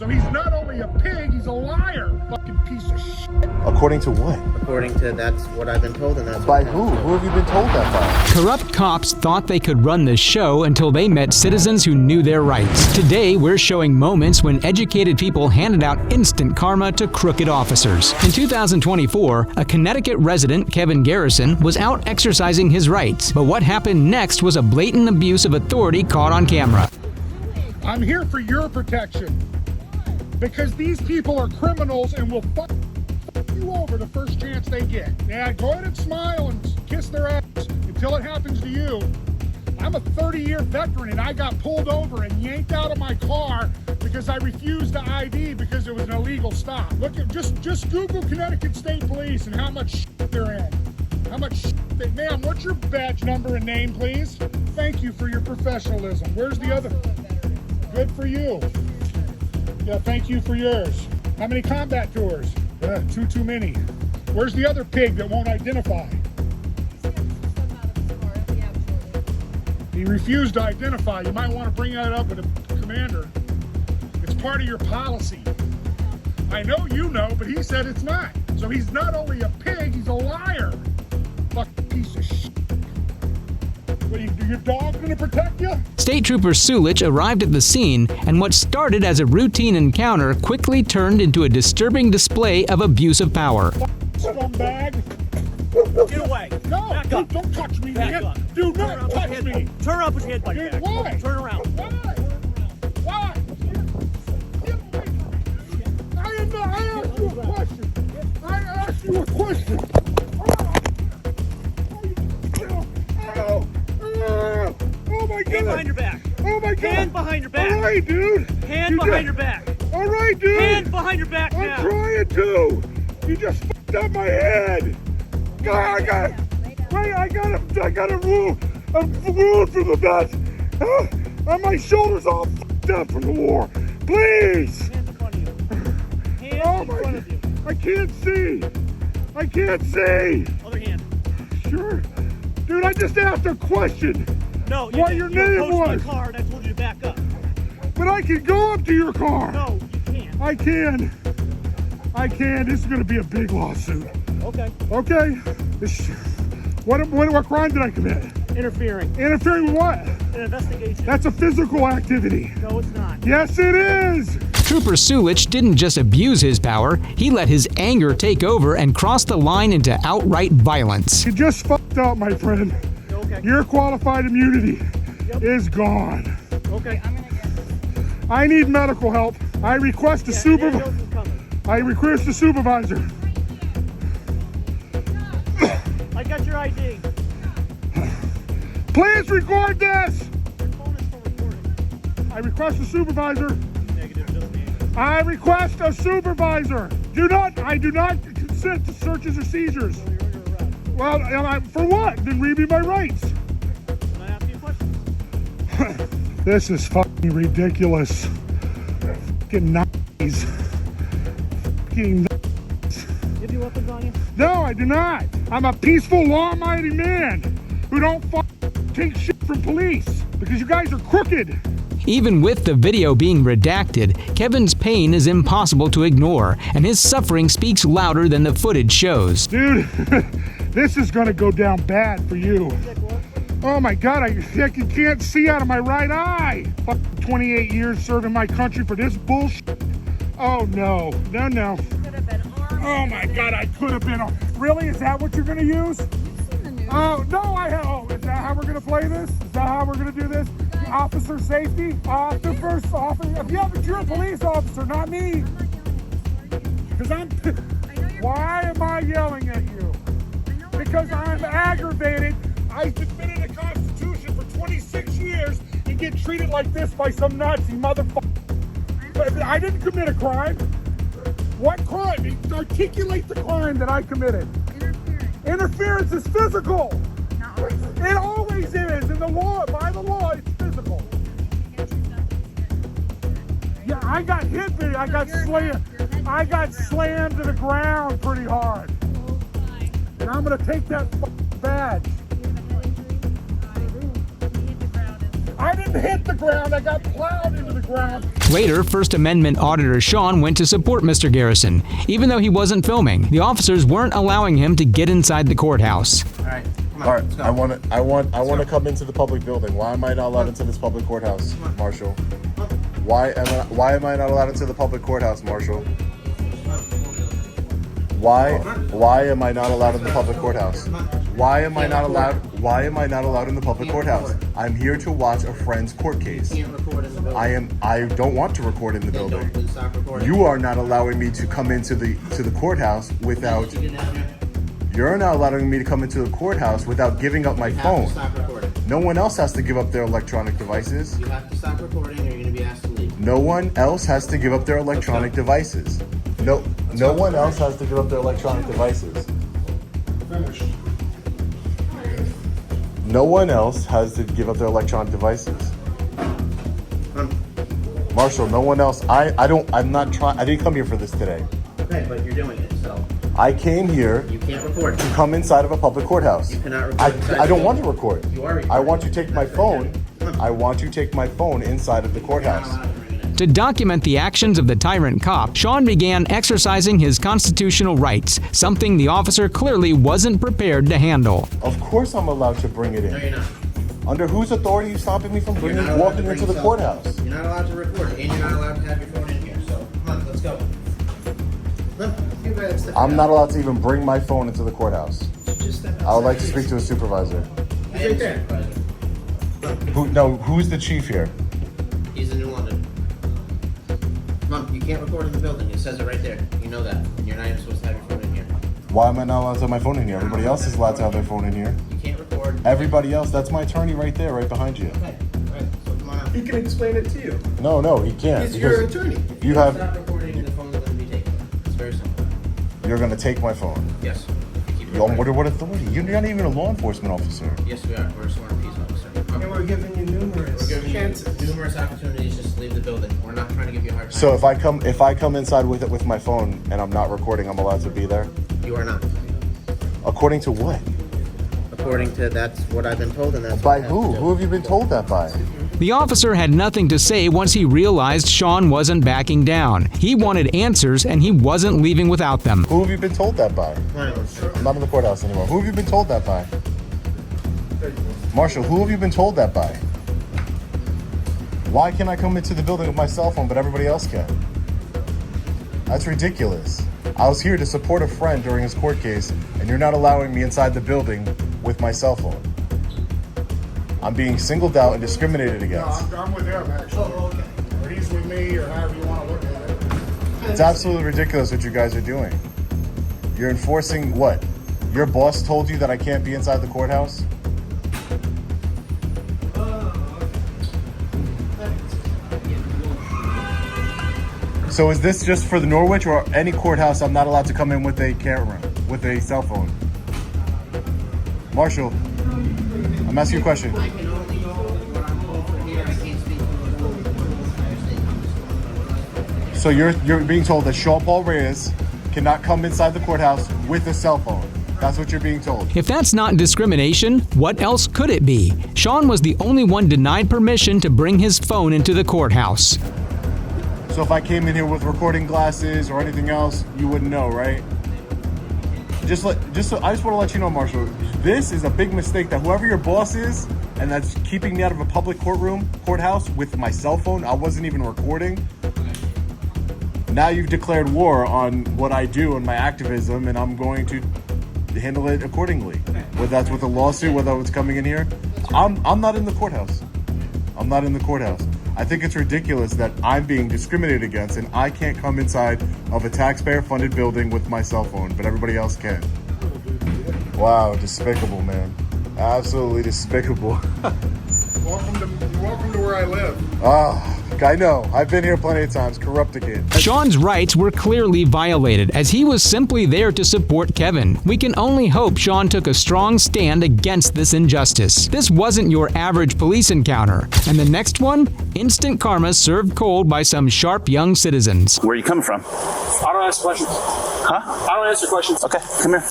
So he's not only a pig, he's a liar. Fucking piece of shit. According to what? According to that's what I've been told, and that's By who? Who have you been told that by? Corrupt cops thought they could run the show until they met citizens who knew their rights. Today, we're showing moments when educated people handed out instant karma to crooked officers. In 2024, a Connecticut resident, Kevin Garrison, was out exercising his rights. But what happened next was a blatant abuse of authority caught on camera. I'm here for your protection. Because these people are criminals and will fuck you over the first chance they get. Yeah, go ahead and smile and kiss their ass until it happens to you. I'm a 30-year veteran and I got pulled over and yanked out of my car because I refused to ID because it was an illegal stop. Look at just Google Connecticut State Police and how much shit they're in. How much shit they, ma'am, what's your badge number and name, please? Thank you for your professionalism. Where's the other? Good for you. Yeah, thank you for yours. How many combat tours? Too many. Where's the other pig that won't identify? He refused to identify. You might want to bring that up with the commander. It's part of your policy. I know you know, but he said it's not. So he's not only a pig, he's a liar. Fucking piece of shit. What, your dog gonna protect you? State Trooper Sulich arrived at the scene, and what started as a routine encounter quickly turned into a disturbing display of abuse of power. Scumbag. Get away. No, Back up. don't touch me, Back man. up. Do Turn not around, touch put your me. hand up. Turn around, put your hand by your Dude, back. why? Turn around. Why? I asked you a question. I asked you a question. Oh my God. Hand behind your back. Oh my God. Hand behind your back. All right, dude. Hand behind your back. All right, dude. Hand behind your back I'm now. trying to. You just fucked up my head. I got a wound from the bat. And my shoulders all fucked up from the war. Please. Hands in front of you. Hands Oh in my front of you. I can't see. I can't see. Other hand. Sure. Dude, I just asked a question. No, What your name approached was. my car and I told you to back up. But I can go up to your car. No, you can't. I can. This is going to be a big lawsuit. Okay. Okay. What crime did I commit? Interfering. Interfering with what? An investigation. That's a physical activity. No, it's not. Yes, it is. Trooper Sulich didn't just abuse his power, he let his anger take over and crossed the line into outright violence. You just fucked up, my friend. Okay. Your qualified immunity is gone. Okay. I need medical help. I request a supervisor. I request a supervisor. I got your ID. Please record this. Your phone is still recording. I request a supervisor. Negative, just me. I request a supervisor. I do not consent to searches or seizures. So you're under arrest. Well, for what? Then read me my rights. Can I ask you a question? This is fucking ridiculous. Fucking nice. Fucking nice. You have your weapons on you? No, I do not. I'm a peaceful, law-abiding man who don't take shit from police because you guys are crooked. Even with the video being redacted, Kevin's pain is impossible to ignore, and his suffering speaks louder than the footage shows. Dude, this is gonna go down bad for you. Oh my God, I can't see out of my right eye. Fucking 28 years serving my country for this bullshit. Oh no. Oh my God, I could have been. Really? Is that what you're gonna use? Oh no, is that how we're gonna play this? Is that how we're gonna do this? Officer safety? Officer. Yeah, but you're a police officer, not me. Because why am I yelling at you? Because I'm aggravated. I've defended the Constitution for 26 years and get treated like this by some Nazi motherfucker. I didn't commit a crime. What crime? Articulate the crime that I committed. Interference is physical. It always is. In the law, by the law, it's physical. Yeah, I got hit. I got slammed. I got slammed to the ground pretty hard. And I'm gonna take that badge. I didn't hit the ground. I got plowed into the ground. Later, First Amendment Auditor Sean went to support Mr. Garrison. Even though he wasn't filming, the officers weren't allowing him to get inside the courthouse. All right, come on. All right, let's go. I want to come into the public building. Why am I not allowed into this public courthouse, Marshall? Why am I not allowed into the public courthouse, Marshall? Why am I not allowed in the public courthouse? Why am I not allowed in the public courthouse? I'm here to watch a friend's court case. You can't record in the building. I don't want to record in the building. Then stop recording. You are not allowing me to come into the courthouse without. You get down here. You're not allowing me to come into the courthouse without giving up my You have phone. to stop recording. No one else has to give up their electronic devices. You have to stop recording or you're going to be asked to leave. No one else has to give up their electronic devices. No one else has to give up their electronic devices. No one else has to give up their electronic devices. Marshall, no one else. I didn't come here for this today. Okay, but you're doing it, so I came here you can't record. to come inside of a public courthouse. You cannot record inside I don't the want to building. record. You are recording. I want to take my That's right phone. there. I want to take my phone inside of the You're not courthouse. allowed to bring it in. To document the actions of the tyrant cop, Sean began exercising his constitutional rights, something the officer clearly wasn't prepared to handle. Of course I'm allowed to bring it No, you're in. not. Under whose authority are you stopping me from You're not allowed walking to bring into the cell courthouse? phones. You're not allowed to record, and you're not allowed to have your phone in here. So come on, let's go. Look, you guys step I'm out. not allowed to even bring my phone into the courthouse. Just step I would like to outside. speak to a supervisor. He's right there. Who's the chief here? He's in New London. Come on, you can't record in the building. It says it right there. You know that, and you're not even supposed to have your phone in here. Why am I not allowed to have my phone in here? Everybody else is allowed to have their phone in here. You can't record. Everybody else, that's my attorney right there, right behind you. Okay, all right. So come on out. He can explain it to you. No, he can't. He's your because attorney. You have, Stop recording, the phone's going to be taken. It's very simple. you're gonna take my phone. Yes. If you keep Yo, recording. what authority? You're not even a law enforcement officer. Yes, we are. We're a sworn peace officer. And we're giving you numerous We're giving chances. you numerous opportunities just to leave the building. We're not trying to give you a hard time. So if I come inside with my phone and I'm not recording, I'm allowed to be there? You are not. According to what? According to that's what I've been told, and that's By what I have who? to do. Who have you been told that by? The officer had nothing to say once he realized Sean wasn't backing down. He wanted answers, and he wasn't leaving without them. Who have you been told that by? Come on, let's go. I'm not in the courthouse anymore. Who have you been told that by? Marshall, who have you been told that by? Why can I come into the building with my cell phone, but everybody else can? That's ridiculous. I was here to support a friend during his court case, and you're not allowing me inside the building with my cell phone. I'm being singled out and discriminated No, against. I'm with him, actually. Oh, okay. Or he's with me, or however you want to look at it. It's absolutely ridiculous what you guys are doing. You're enforcing what? Your boss told you that I can't be inside the courthouse? So is this just for the Norwich, or any courthouse I'm not allowed to come in with a camera, with a cell phone? Marshall, I'm asking you a question. I can only go what I'm told for here. I can't speak for the So you're being told that Sean Paul Reyes cannot come inside the courthouse with a cell phone. That's what you're being told. If that's not discrimination, what else could it be? Sean was the only one denied permission to bring his phone into the courthouse. So if I came in here with recording glasses or anything else, you wouldn't know, right? I just want to let you know, Marshall, this is a big mistake that whoever your boss is, and that's keeping me out of a public courthouse with my cell phone. I wasn't even recording. Now you've declared war on what I do and my activism, and I'm going to handle it accordingly. Whether that's with a lawsuit, whether it's coming in here, I'm not in the courthouse. I'm not in the courthouse. I think it's ridiculous that I'm being discriminated against and I can't come inside of a taxpayer-funded building with my cell phone, but everybody else can. Wow, despicable, man. Absolutely despicable. Welcome to where I live. I know. I've been here plenty of times. Corrupt again. Sean's rights were clearly violated, as he was simply there to support Kevin. We can only hope Sean took a strong stand against this injustice. This wasn't your average police encounter. And the next one? Instant karma served cold by some sharp young citizens. Where are you coming from? I don't answer questions. Huh? I don't answer questions. Okay, come here.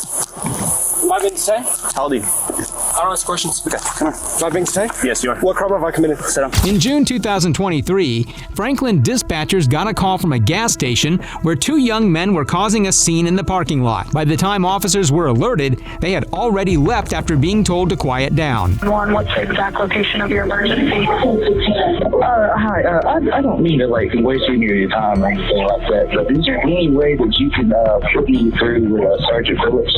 Am I going to say? How old are you? don't ask questions. Okay, come here. Am I being detained? Yes, you are. What crime have I committed? Sit down. In June 2023, Franklin dispatchers got a call from a gas station where two young men were causing a scene in the parking lot. By the time officers were alerted, they had already left after being told to quiet down. What's the exact location of your emergency? Hi. I don't mean to waste any of your time or anything like that, but is there any way that you can put me through with Sergeant Phillips?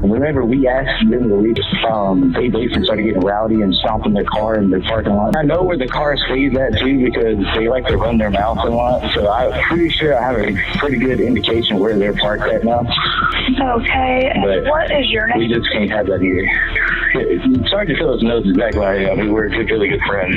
Whenever we asked them to leave, they basically started getting rowdy and stomping their car in the parking lot. I know where the cars leave at too because they like to run their mouth a lot, so I'm pretty sure I have a pretty good indication where they're parked at now. Okay. But what is your name? we just can't have that here. Sergeant Phillips knows exactly where I am. We're really good friends.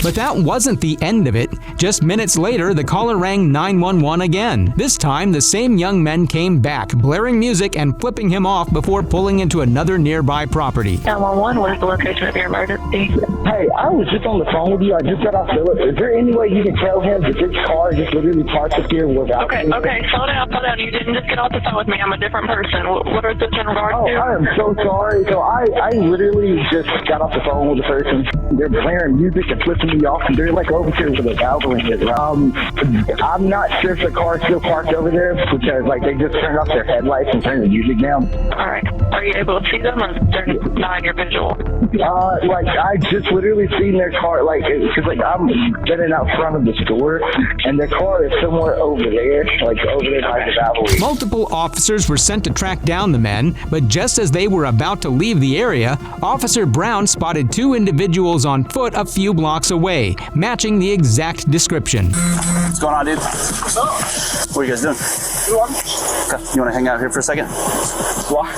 But that wasn't the end of it. Just minutes later, the caller rang 911 again. This time, the same young men came back, blaring music and flipping him off before pulling into another nearby property. 911, what is the location of your emergency? Hey, I was just on the phone with you. I just got off Phillips. Is there any way you can tell him that this car just literally parked up here without Okay, slow down. You didn't just get off the phone with me. I'm a different person. What is this in regards to? I am so sorry. So I literally just got off the phone with a person. They're blaring music and flipping me off, and they're over here with a valve in it. I'm not sure if the car's still parked over there because they just turned off their headlights and turned the music down. All right. Are you able to see them, or they're not in your visual? I just literally seen their car, because I'm getting out front of the store, and their car is somewhere over there, over there by the valve. Multiple officers were sent to track down the men, but just as they were about to leave the area, Officer Brown spotted two individuals on foot a few blocks away, matching the exact description. What's going on, dude? What's up? What are you guys doing? Okay. You want to hang out here for a second? Why?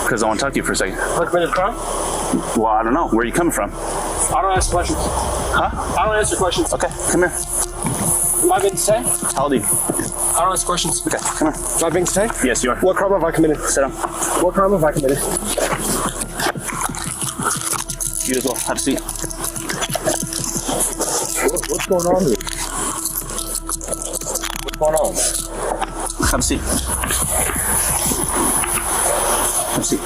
Because I want to talk to you for a second. I committed a crime? Well, I don't know. Where are you coming from? I don't answer questions. Huh? I don't answer questions. Okay, come here. Am I being detained? How old are you? I don't answer questions. Okay, come here. Am I being detained? Yes, you are. What crime have I committed? Sit down. What crime have I committed? You as well. Have a seat. What's going on here? What's going on? Have a seat. Have a seat.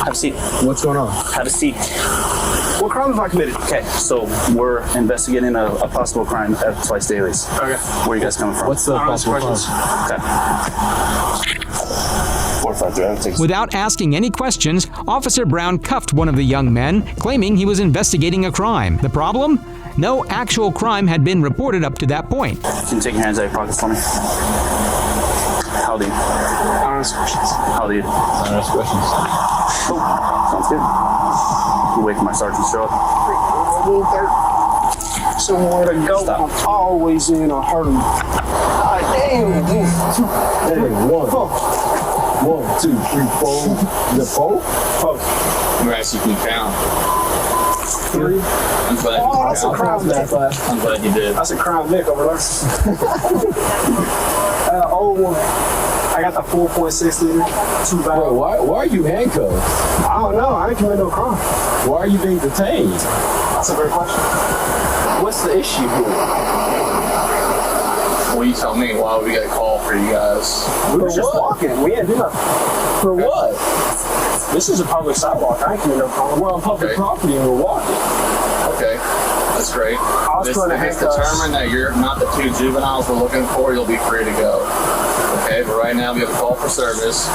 Have a seat. What's going on? Have a seat. What crime have I committed? Okay, so we're investigating a possible crime at Twice Dailies. Okay. Where are you guys coming from? What's the possible crime? Okay. 453. Without asking any questions, Officer Brown cuffed one of the young men, claiming he was investigating a crime. The problem? No actual crime had been reported up to that point. Can you take your hands out of your pockets for me? How old are you? I don't ask questions. How old are you? I don't ask questions. Cool. Sounds good. You wait for my sergeant to show up. Somewhere to go. Stop. I'm always in a hurry. God damn. Hey, 1, 2, 3, 4. Is it 4? 4. We're actually can count. 3. I'm glad Oh, that's a crown neck. I'm glad you did. That's a crown neck over there. Old one. I got the 4.6 liter. 2 barrel. Why are you handcuffed? I don't know. I ain't committed no crime. Why are you being detained? That's a great question. What's the issue here? Well, you tell me why we got a call for you guys. We were just walking. We ain't doing nothing. For what? This is a public sidewalk. I ain't committed no crime. We're on public property and we're walking. Okay, that's great. I was trying to if it's handcuff. determined that you're not the 2 juveniles we're looking for, you'll be free to go. Okay, but right now we have a call for service.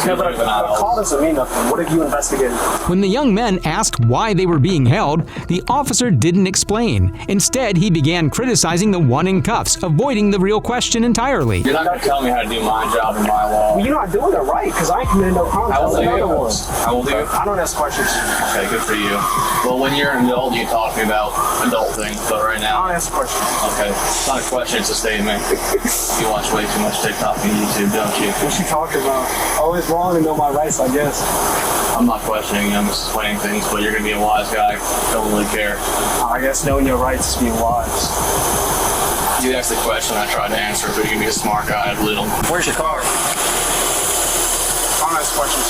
Yeah, but a call doesn't mean nothing. What have you investigated? When the young men asked why they were being held, the officer didn't explain. Instead, he began criticizing the one in cuffs, avoiding the real question entirely. You're not going to tell me how to do my job and my law. Well, you're not doing it right because I ain't committed no crime. How old are you? How old are you? I don't ask questions. Okay, good for you. Well, when you're an adult, you talk to me about adult things, but right I now... don't ask questions. Okay, it's not a question, it's a statement. You watch way too much TikTok and YouTube, don't you? What you talking about? Always wrong to know my rights, I guess. I'm not questioning you, I'm just explaining things, but you're going to be a wise guy. Don't really care. I guess knowing your rights is being wise. You asked the question, I tried to answer it, but you can be a smart guy a little. Where's your car? I don't ask questions.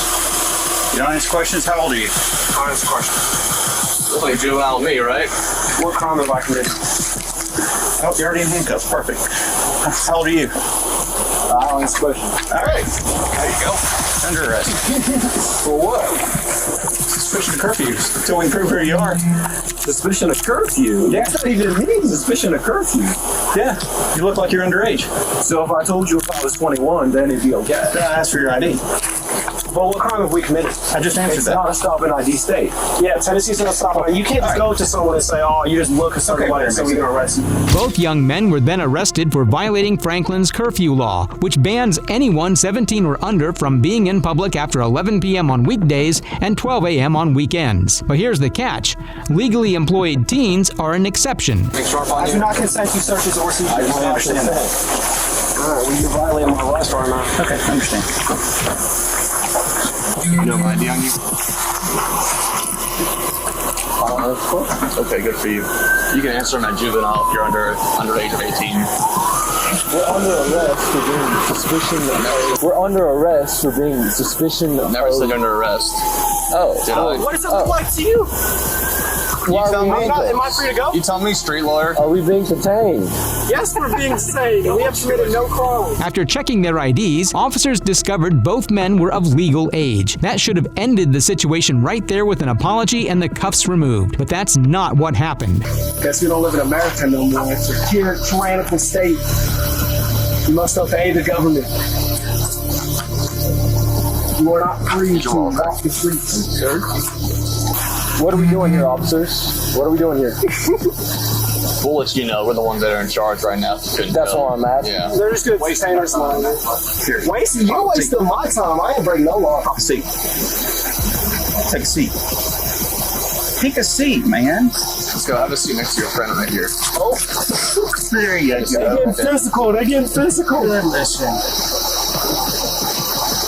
You don't ask questions? How old are you? I don't ask questions. Looks like juvenile to me, right? What crime have I committed? Oh, you're already in handcuffs. Perfect. How old are you? I don't ask questions. All right. There you go. Under arrest. For what? suspicion of curfew until we prove who you are. Suspicion of curfew? Yeah. What's that even mean, suspicion of curfew? Yeah, you look like you're underage. So if I told you if I was 21, then it'd be okay. Then I asked for your ID. But what crime have we committed? I just answered It's that. not a stop and ID state. Yeah, Tennessee's not a stop and ID. You can't just go to someone and say, oh, you just look a certain way, so we're going to arrest you. Both young men were then arrested for violating Franklin's curfew law, which bans anyone 17 or under from being in public after 11 p.m. on weekdays and 12 a.m. on weekends. But here's the catch. Legally employed teens are an exception. I do not consent to searches or seizures. I don't understand that. All right, well, you're violating my rights right now. Okay, I understand. You know my ID on you? Okay, good for you. You can answer my juvenile if you're under age of 18. We're under arrest for being suspicion. We're under arrest for being suspicion. Never said under arrest. Oh, Did I? what does it look like to you? Why are we am I free to go? You tell me, street lawyer. Are we being detained? Yes, we're being detained. We have committed no crime. After checking their IDs, officers discovered both men were of legal age. That should have ended the situation right there with an apology and the cuffs removed. But that's not what happened. Guess we don't live in America no more. It's a tyrannical state. You must obey the government. You are not free to walk the streets, sir. What are we doing here, officers? What are we doing here? We'll let you know. We're the ones that are in charge right now. That's why I'm at. Yeah. They're just good containers, man. You're wasting my time. I ain't breaking no law. Take a seat. Take a seat, man. Let's go. Have a seat next to your friend right here. Oh, there you go. they're getting physical. They're getting physical. Listen.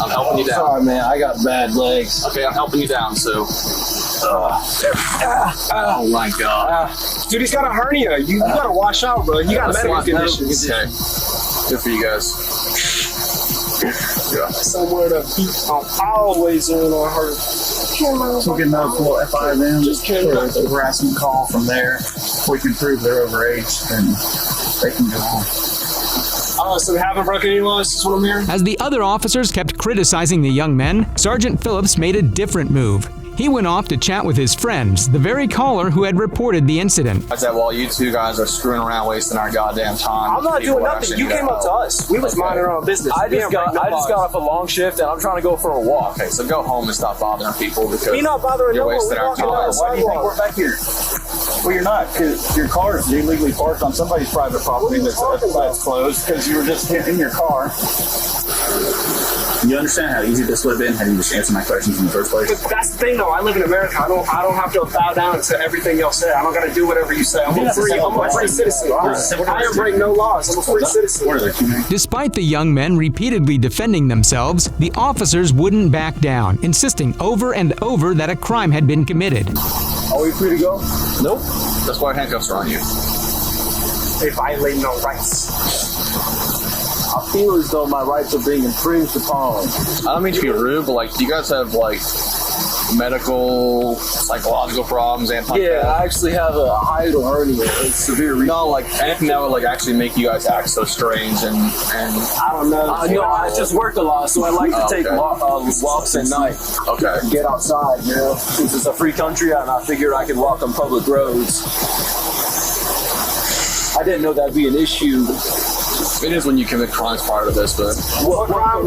I'm helping you down. Sorry, man. I got bad legs. Okay, I'm helping you down, so. Oh my god. Dude, he's got a hernia. You gotta wash out, bro. You got medical conditions. Okay. Good for you guys. Yeah. Somewhere to keep always in on her. We'll get another full FI then. Just a harassment call from there. We can prove they're overage, and they can go home. So we haven't broken any laws, is what I'm hearing? As the other officers kept criticizing the young men, Sergeant Phillips made a different move. He went off to chat with his friends, the very caller who had reported the incident. I said, while you two guys are screwing around, wasting our goddamn time. I'm not doing nothing. You came up to us. We was minding our own business. I just got off a long shift and I'm trying to go for a walk. Okay, so go home and stop bothering people because we're not bothering you're no one. wasting our time. Why do you think we're back here? Well, you're not, because your car is illegally parked on somebody's private property that's closed because you were just in your car. You understand how easy this would have been had you just answered my questions in the first place? That's the thing, though. I live in America. I don't have to bow down to everything y'all say. I don't got to do whatever you say. I'm a free citizen. I ain't break no laws. I'm a free citizen. Despite the young men repeatedly defending themselves, the officers wouldn't back down, insisting over and over that a crime had been committed. Are we free to go? Nope. That's why handcuffs are on you. They violate no rights. I feel as though my rights are being infringed upon. I don't mean to be rude, but do you guys have medical, psychological problems and like that? I actually have a hiatal hernia. It's severe. No, anything that would actually make you guys act so strange and I don't know. I just work a lot, so I like to take walks at night. Okay. Get outside, since it's a free country, and I figure I can walk on public roads. I didn't know that'd be an issue. It is when you commit crimes prior to this, but what crime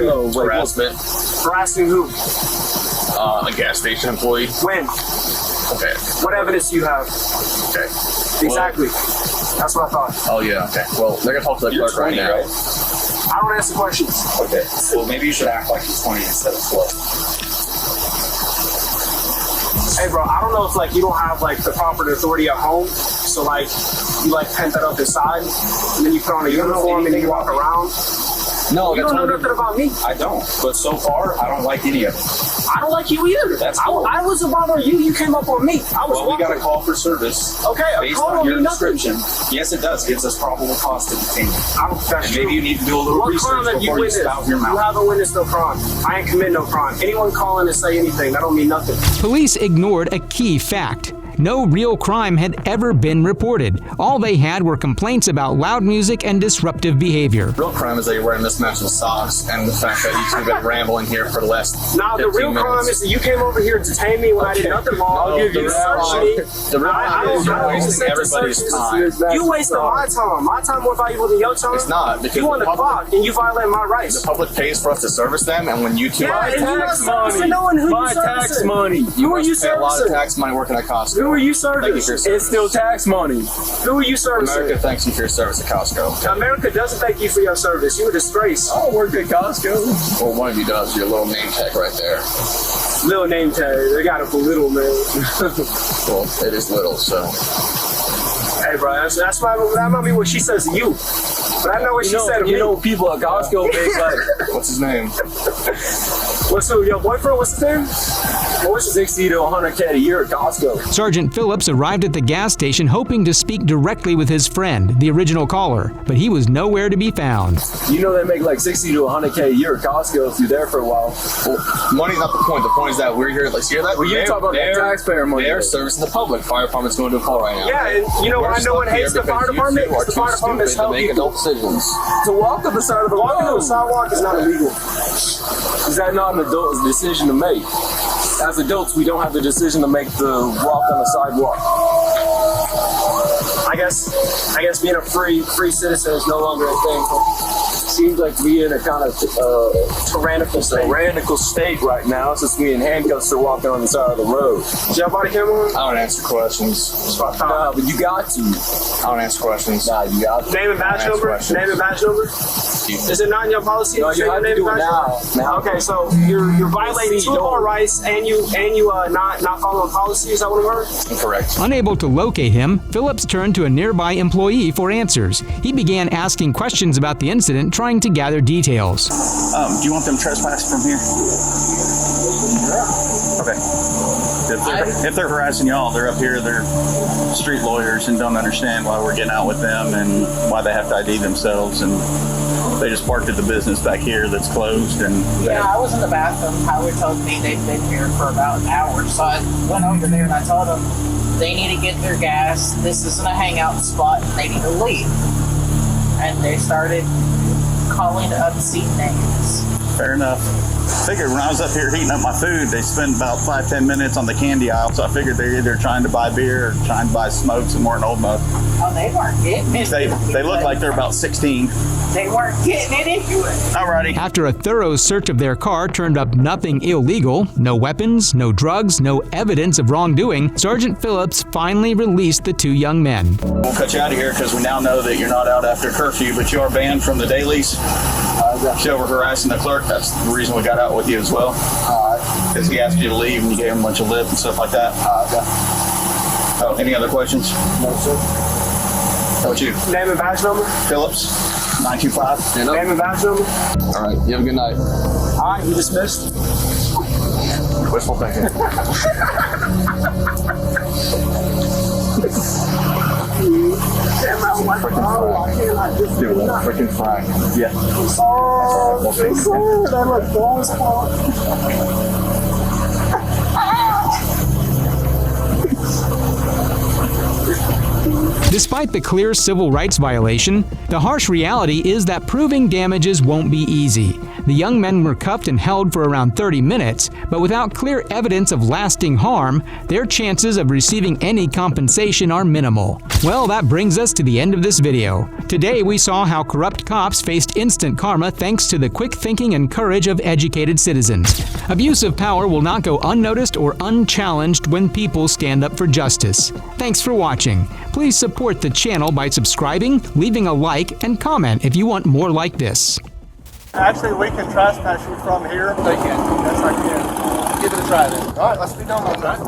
though? Harassment. Harassing who? A gas station employee. When? Okay. What evidence do you have? Okay. Exactly. That's what I thought. Oh yeah. Okay. Well, they're gonna talk to the clerk right now. Right? I don't answer questions. Okay. Well, maybe you should act like you're 20 instead of 12. Hey, bro. I don't know if you don't have the proper authority at home, so you pent that up inside, and then you put on a uniform and you walk around. No, you don't know nothing about me. I don't. But so far, I don't like any of it. I don't like you either. That's cool. I wasn't bothering you. You came up on me. We got a call for service. Okay, a call on me, nothing. Yes, it does. Gives us probable cause to detain you. And maybe you need to do a little research before you spout your mouth. You haven't witnessed no crime. I ain't commit no crime. Anyone calling to say anything, that don't mean nothing. Police ignored a key fact. no real crime had ever been reported. All they had were complaints about loud music and disruptive behavior. Real crime is that you're wearing mismatched socks and the fact that you two have been rambling here for the last Nah, the real crime is that you came over here to detain me when I did nothing wrong. I'll give you searched me. The real crime is you're wasting everybody's time. You wasted my time. My time more valuable than your time. It's not, because you on the clock and you violate my rights. The public pays for us to service them, and when you two Yeah, and you're not servicing no one who you servicing. Who are you pay a lot of servicing? tax money working at Costco. Who are you Thank you for your servicing? service. It's still tax money. Who are you servicing? America thanks you for your service at Costco. America doesn't thank you for your service. You're a disgrace. I don't work at Costco. Well, one of you does. Your little name tag right there. Little name tag. They got it for little, man. Well, it is little, so. Hey, bro, that might be what she says to you. But I know what she said to me. You know, people at Costco make like, what's his name? What's your boyfriend? What's his name? What's 60 to 100K a year at Costco? Sergeant Phillips arrived at the gas station hoping to speak directly with his friend, the original caller, but he was nowhere to be found. You know they make like 60 to 100K a year at Costco if you're there for a while. Well, money's not the point. The point is that we're here. Let's hear that. Well, you're talking about that taxpayer money. They're servicing the public. Fire department's going to a call right now. Yeah, and you know why no one hates the fire department? Because the fire department is helping people adult decisions. to walk up the side of the road. Walking on the sidewalk is not illegal. Is that not an adult's decision to make? As adults, we don't have the decision to make the walk on the sidewalk. I guess being a free citizen is no longer a thing. Seems like we in a kind of tyrannical state right now, since we in handcuffs are walking on the side of the road. Is your body camera on? I don't answer questions. No, but you got to. I don't answer questions. Nah, you got to. Name and badge number? Name and badge number? Is it not in your policy? No, you have to do it now. Okay, so you're violating two of our rights, and you not following policy. Is that what I heard? Correct. Unable to locate him, Phillips turned to a nearby employee for answers. He began asking questions about the incident, trying to gather details. Do you want them trespassed from here? Okay. If they're harassing y'all, they're up here, they're street lawyers and don't understand why we're getting out with them and why they have to ID themselves, and they just parked at the business back here that's closed. And yeah, I was in the bathroom. Howard told me they've been here for about an hour, so I went over there and I told them they need to get their gas. This isn't a hangout spot. They need to leave. And they started calling obscene names. fair enough. Figured when I was up here heating up my food, they spend about 5-10 minutes on the candy aisle, so I figured they're either trying to buy beer or trying to buy smokes and weren't old enough. Oh, they weren't getting it. They look like they're about 16. They weren't getting it anyway. Alrighty. After a thorough search of their car turned up nothing illegal, no weapons, no drugs, no evidence of wrongdoing, Sergeant Phillips finally released the two young men. We'll cut you out of here because we now know that you're not out after curfew, but you are banned from the dailies. You were harassing the clerk. That's the reason we got out with you as well. Because he asked you to leave and you gave him a bunch of lip and stuff like that. Oh, any other questions? No, sir. How about you? Name and badge number? Phillips, 925. Name and badge number? All right, you have a good night. All right, you dismissed. Wishful thinking. Freaking fry. Yeah. Oh, sir, that looked balls fault. Despite the clear civil rights violation, the harsh reality is that proving damages won't be easy. The young men were cuffed and held for around 30 minutes, but without clear evidence of lasting harm, their chances of receiving any compensation are minimal. Well, that brings us to the end of this video. Today we saw how corrupt cops faced instant karma thanks to the quick thinking and courage of educated citizens. Abuse of power will not go unnoticed or unchallenged when people stand up for justice. Thanks for watching. Please support the channel by subscribing, leaving a like, and comment if you want more like this. Actually, we can trespass you from here. They can. Yes, I can. Give it a try then. All right, let's be done with that.